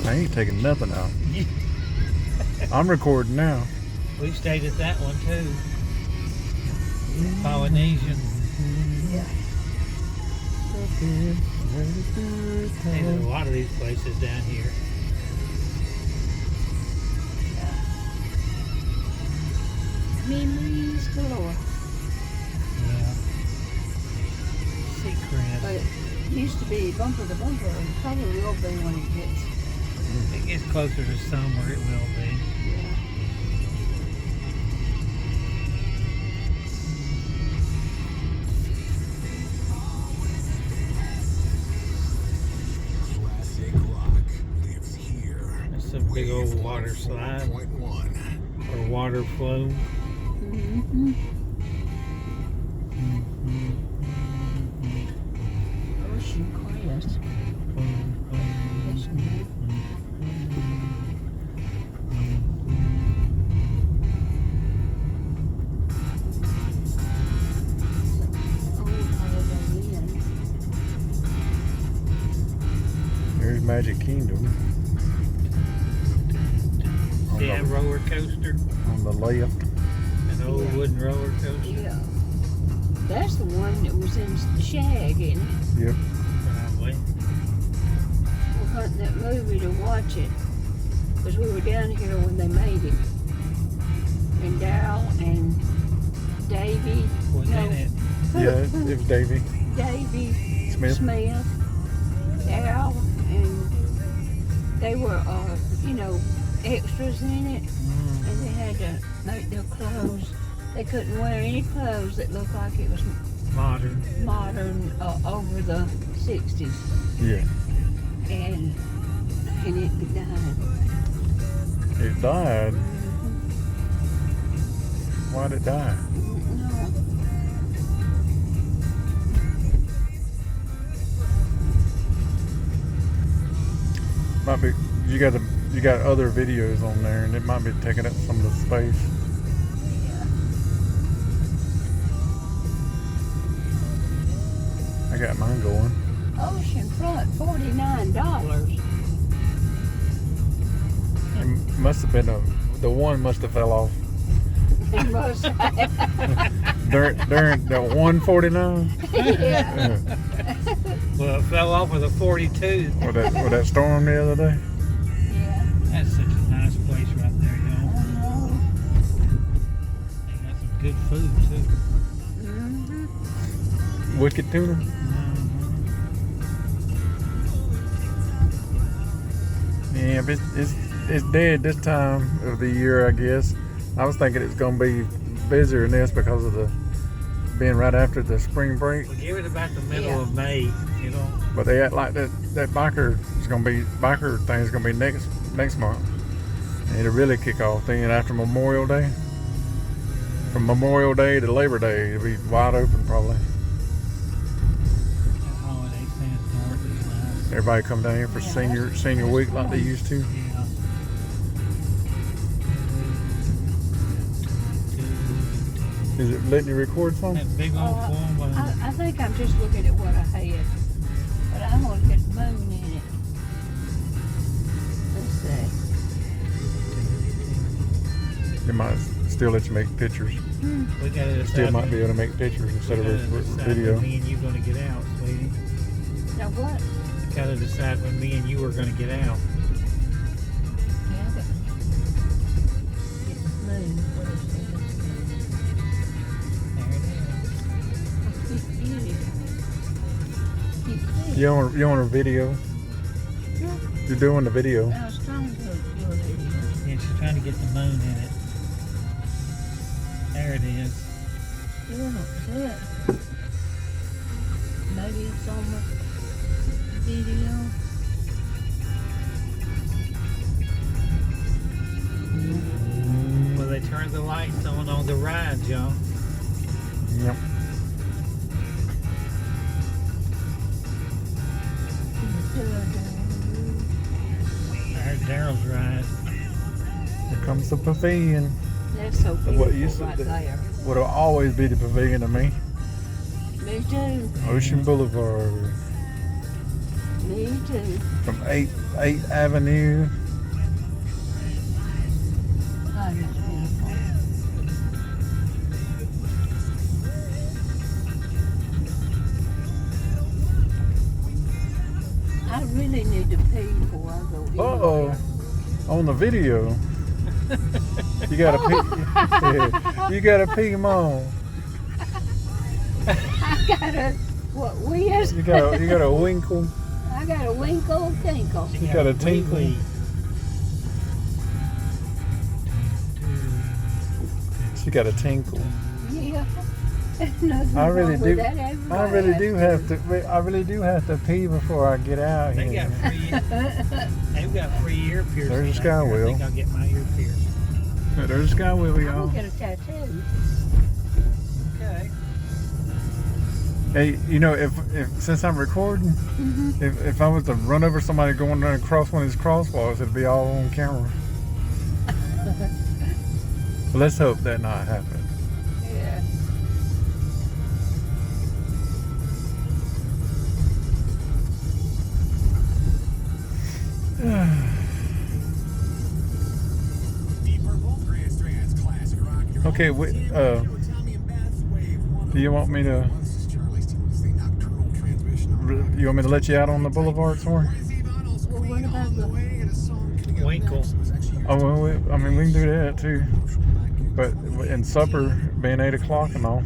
I ain't taking nothing out. I'm recording now. We stayed at that one too. Polynesian. Yeah. Hey, there's a lot of these places down here. Memories galore. Yeah. Seacrest. But it used to be bumper to bumper, and probably will be when it gets. If it gets closer to summer, it will be. Yeah. It's a big old water slide or water flow. Mm-hmm. Ocean Crest. That's new. Old Holiday Inn. There's Magic Kingdom See that roller coaster? on the left. An old Yeah. wooden roller coaster? Yeah. That's the one that was in Shag, isn't it? Yep. Probably. We hunting that movie to watch it. Because we were down here when they made it. And Daryl and Davy. Was no, in it. Yeah, it was Davy Davy Smith. Daryl, and they were, extras in it. And they had to make their clothes. They couldn't wear any clothes that looked like it was Modern. modern over the 60s. Yeah. And it died. It died. Why'd it die? No. Might be you got other videos on there, and it might be taking up some of the space. I got mine going. Ocean front, $49. It must have been the one must have fell off It must have. during the 149. Yeah. Well, it fell off with a 42. With that storm the other day. Yeah. That's such a nice place right there, y'all. They got some good food, too. Mm-hmm. Wicked tuna. Yeah, but it's dead this time of the year, I guess. I was thinking it's gonna be busier than this because of the being right after the spring break. We'll give it about the middle Yeah. of May, you know. But they act like that biker thing is gonna be next month. And it'll really kick off then after Memorial Day. From Memorial Day to Labor Day, it'll be wide open probably. That holiday stands north is nice. Everybody come down here for Yeah, senior week like they used to. Yeah. Is it letting you record something? That big old form behind I think I'm just looking at what I had. But I'm going to get the moon in it. Let's see. It might still let you make pictures. We got to Still decide might be able to make pictures instead of video. when me and you going to get out, sweetie. Now what? Got to decide when me and you are going to get out. Yeah, but get the moon. What is it? There it is. Keep it. You on a video? Yeah. You're doing the video. I was trying to do a video. Yeah, she's trying to get the moon in it. There it is. Still don't see it. Maybe it's on the video. Well, they turned the lights on the rides, y'all. Yep. There's Daryl's ride. Here comes the pavilion. That's so beautiful What used to right be- there. What'll always be the pavilion to me. Me too. Ocean Boulevard. Me too. from 8th Avenue. God, it's beautiful. I really need to pee before I go in. Uh-oh. On the video. You gotta pee. You gotta pee, Mom. I got a, what, whiz? You got a winkle. I got a winkle tinkle. You got a tinkle. Wee-wee. You got a tinkle. Yeah. There's nothing I really wrong do. with that. Everybody I really has do have to. I really do have to pee before I get out They here. got free. They've got free ear piercing. There's a out there. I Skywheel. think I'll get my ear pierced. There's a Skywheel, I'm y'all. gonna get a tattoo. Okay. Hey, you know, if since I'm recording, Mm-hmm. if I was to run over somebody going across one of these crosswalks, it'd be all on camera. But let's hope that not happen. Yeah. Okay, do you want me to? You want me to let you out on the boulevard somewhere? Well, what about the Winkle. Oh well, we can do that too. But in supper being 8 o'clock and all.